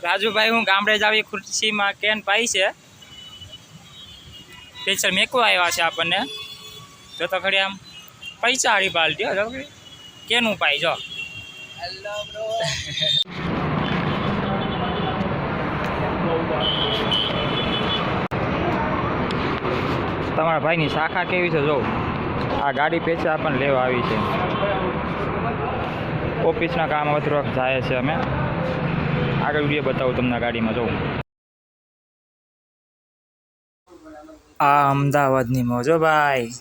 રાજુભાઈ હું ગામડે જ આવી ખુરશીમાં કેન પાઈ છે પેચર મેકવા આવ્યા છે આપણને જો તો ખડી આમ પૈસા હારી પાલટી જો કેનું પાઈ જો હેલો બ્રો તમારા ભાઈની શાખા કેવી છે જો આ ગાડી પેચા આપણને લેવા આવી છે ઓફિસના કામ વધુ જાય છે અમે આગળ વિડીયો બતાવું તમને ગાડીમાં જોઉં આ અમદાવાદની મોજો ભાઈ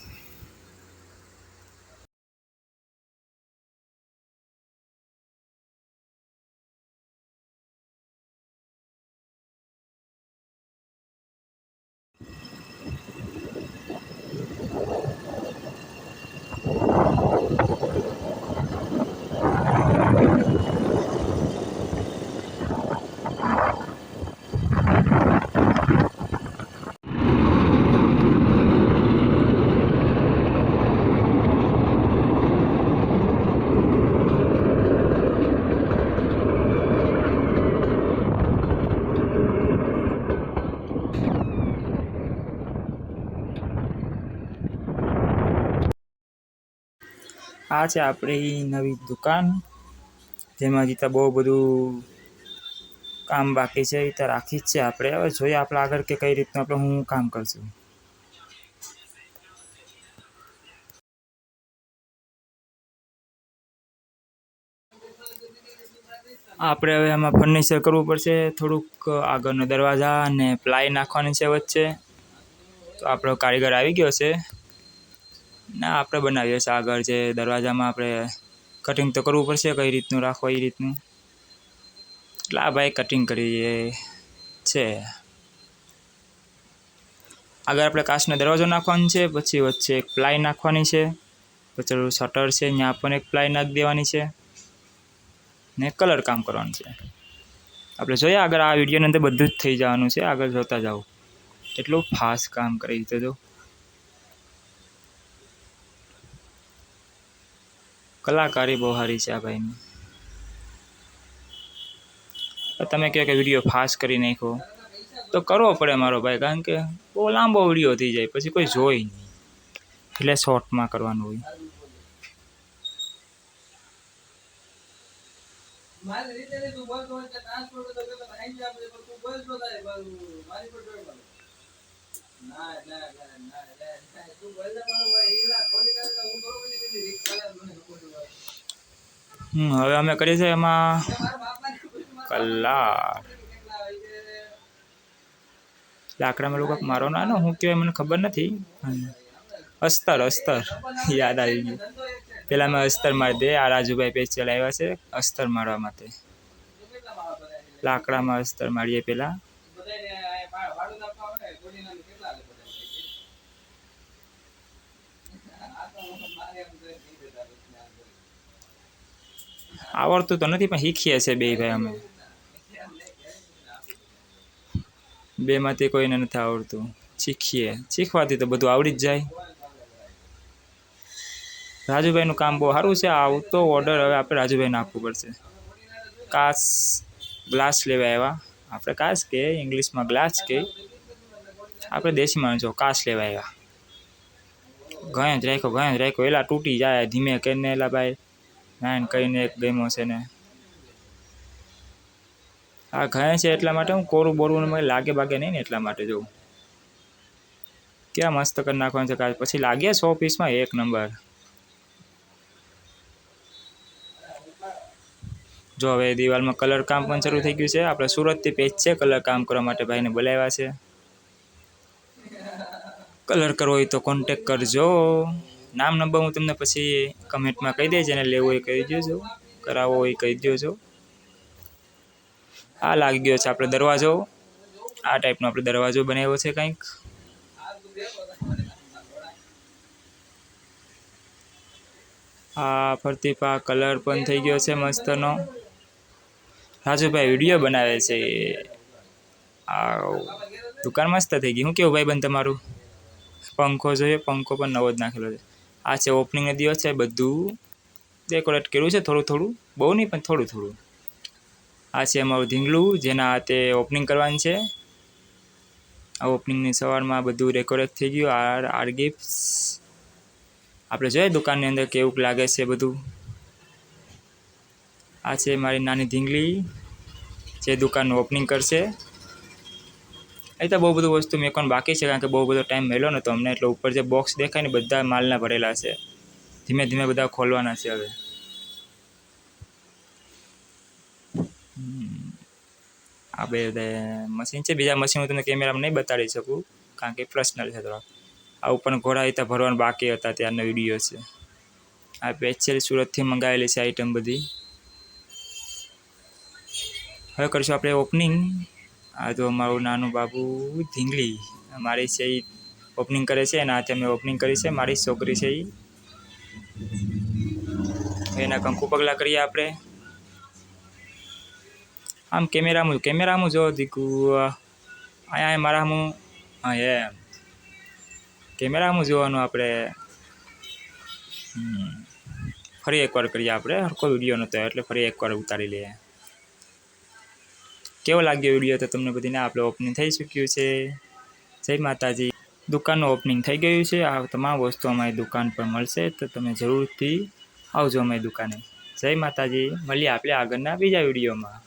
આ છે આપણી નવી દુકાન જેમાં હજી તો બહુ બધું કામ બાકી છે એ તો રાખી જ છે આપણે હવે જોઈએ આપણે આગળ કે કઈ રીતનું આપણે હું કામ કરશું આપણે હવે આમાં ફર્નિચર કરવું પડશે થોડુંક આગળનો દરવાજા અને પ્લાય નાખવાની છે વચ્ચે તો આપણો કારીગર આવી ગયો છે ના આપણે બનાવીએ છીએ આગળ જે દરવાજામાં આપણે કટિંગ તો કરવું પડશે કઈ રીતનું રાખો એ રીતનું એટલે આ ભાઈ કટિંગ કરીએ છે આગળ આપણે કાચનો દરવાજો નાખવાનો છે પછી વચ્ચે એક પ્લાય નાખવાની છે પછી શટર છે ત્યાં પણ એક પ્લાય નાખી દેવાની છે ને કલર કામ કરવાનું છે આપણે જોઈએ આગળ આ વિડીયોની અંદર બધું જ થઈ જવાનું છે આગળ જોતા જાઓ એટલું ફાસ્ટ કામ કરી દીધું જો કલાકારી બહુ સારી છે આ ભાઈની તમે કહો કે વિડીયો ફાસ્ટ કરી નાખો તો કરવો પડે મારો ભાઈ કારણ કે બહુ લાંબો વિડીયો થઈ જાય પછી કોઈ જોઈ નહીં એટલે શોર્ટમાં કરવાનું હોય હવે અમે કરીએ છીએ એમાં કલર લાકડામાં લોકો મારો નાનો હું કહેવાય મને ખબર નથી અસ્તર યાદ આવી ગયું પેલા મેં અસ્તર મારી દે આ રાજુભાઈ પેચ ચલાવ્યા છે અસ્તર મારવા માટે લાકડામાં અસ્તર મારીએ પેલા આવડતું તો નથી પણ શીખીએ છે બે ભાઈ અમે બેમાંથી કોઈને નથી આવડતું શીખવાથી તો બધું આવડી જ જાય રાજુભાઈનું કામ બહુ સારું છે આવતો ઓર્ડર હવે આપણે રાજુભાઈને આપવું પડશે કાચ ગ્લાસ લેવા આવ્યા આપણે કાચ કે ઇંગ્લિશમાં ગ્લાસ કે આપણે દેશીમાં જો કાચ લેવા આવ્યા ઘણા જ રાખ્યો એલા તૂટી જાય ધીમે કરીને એલા ભાઈ નાન કહીને એક ગેમો છે ને આ ઘણા છે એટલા માટે હું કોરું બોરવું મને લાગે બાગે નહીં ને એટલા માટે જોઉં ક્યાં મસ્ત કરી નાખવાનું છે કાચ પછી લાગ્યા 100 પીસમાં એક નંબર જો હવે દિવાલમાં કલર કામ પણ શરૂ થઈ ગયું છે આપણે સુરતથી પેજ છે કલર કામ કરવા માટે ભાઈને બોલાવ્યા છે કલર કરવો હોય તો કોન્ટેક કરજો નામ નંબર હું તમને પછી કમેન્ટમાં કહી દઈશ એને લેવું હોય કહી દેજો કરાવવો હોય કહી દેજો આ લાગી ગયો છે આપણે દરવાજો આ ટાઈપનો આપણે દરવાજો બનાવ્યો છે કંઈક આ ફરતી પા કલર પણ થઈ ગયો છે મસ્તનો રાજુભાઈ વિડીયો બનાવે છે આ દુકાન મસ્ત થઈ ગઈ હું કેવું ભાઈ બંધ તમારું પંખો જોઈએ પંખો પણ નવો જ નાખેલો છે આ છે ઓપનિંગનો દિવસ છે બધું ડેકોરેટ કર્યું છે થોડું બહુ નહીં પણ થોડું આ છે અમારું ધીંગલું, જેના હાથે ઓપનિંગ કરવાની છે. આ ઓપનિંગની સવારમાં બધું ડેકોરેટ થઈ ગયું. આર ગિફ્ટ્સ આપણે જોઈએ દુકાનની અંદર કેવું લાગે છે બધું. આ છે મારી નાની ધીંગલી, જે દુકાનનું ઓપનિંગ કરશે. એ તો બહુ બધું વસ્તુ મેકવાનું બાકી છે, કારણ કે બહુ બધો ટાઈમ મળ્યો નતો અમને, એટલે ઉપર જે બોક્સ દેખાય ને બધા માલના ભરેલા છે. ધીમે ધીમે બધા ખોલવાના છે હવે. આ બે મશીન છે. બીજા મશીન હું તમને કેમેરામાં નહીં બતાડી શકું, કારણ કે પર્સનલ છે થોડા. આ ઉપર ઘોડા હતા ભરવાનું બાકી હતા, ત્યારનો વિડીયો છે. આ સ્પેશિયલ સુરતથી મંગાવેલી છે આઈટમ બધી. હવે કરીશું આપણે ઓપનિંગ. આ તો અમારું નાનું બાબુ ધીંગલી મારી છે, એ ઓપનિંગ કરે છે. એના હાથે અમે ઓપનિંગ કરી છે. મારી છોકરી છે એના કંકુ પગલા કરીએ આપણે. આમ કેમેરામાં જો દીકુ અહીંયા મારા હું હા એમ કેમેરામાં જોવાનું આપણે. ફરી એકવાર કરીએ આપણે. હરખો વિડીયો નહોતો એટલે ફરી એકવાર ઉતારી લઈએ. કેવો લાગ્યો વિડીયો તો તમને બધીને. આપણે ઓપનિંગ થઈ ચૂક્યું છે. જય માતાજી. દુકાનનું ઓપનિંગ થઈ ગયું છે. આ તમામ વસ્તુ અમારી દુકાન પર મળશે, તો તમે જરૂરથી આવજો અમારી દુકાને. જય માતાજી. મળીએ આપણે આગળના બીજા વિડીયોમાં.